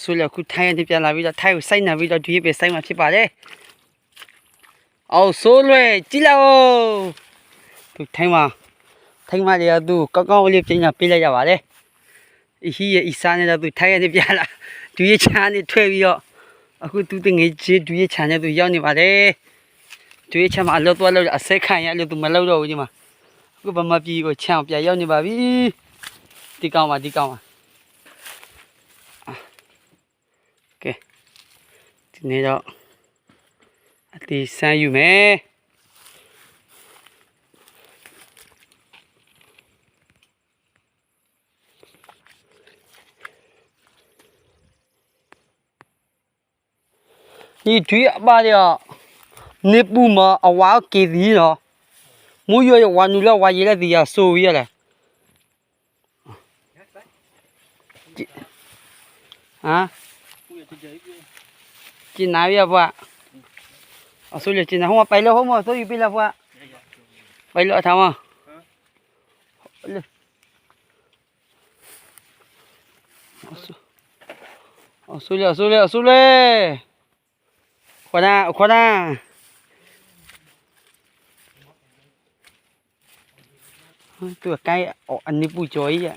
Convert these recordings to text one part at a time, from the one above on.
ဆိုလည်းခုထိုင်းကနေပြန်လာပြီးတော့ထိုင်းကိုစိုက်နေပြီးတော့ဒီပဲစိုက်မှာဖြစ်ပါတယ်အောင်ဆိုလွဲကြည့်လောက်သူထိုင်းမှာတွေကသူကောင်းလေးပြင်ညာပေးလိုက်ရပါတယ်အဟီရဲ့အစားနဲ့တော့သူထိုင်းကနေပြန်လာဒီချာနေထွက်ပြီးတော့အခုသူတငယ်ချင်းဒီချာနဲ့သူရောက်နေပါတယ်ဒီချာမှာအလုပ်သွားလို့အဆက်ခံရလို့သူမလုပ်တော့ဘူးဒီမှာအခုဗမာပြည်ကိုချမ်းပြန်ရောက်နေပါပြီဒီကောင်ပါကဲဒီနေ့တော့အတီးဆန်းယူမယ်ဒီထွေးအပါရနေပူမအဝါကေဒီနော်မူရရဝနူလဝါရရဒီရဆိုရလေဟာကျင်းနာရပွားအဆိုလေကျင်းနာဟောပိုင်လို့ဟောမဆိုယူပြလာပွားပိုင်လို့အထောင်းအဆိုလေခွာနာตัวใกล้อันนี้ปูจอยอ่ะ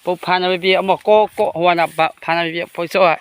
ปุ๊บพานาไปเบียเอาหมอกก็หัวหน้าพานาไปเบียพอสอ่ะ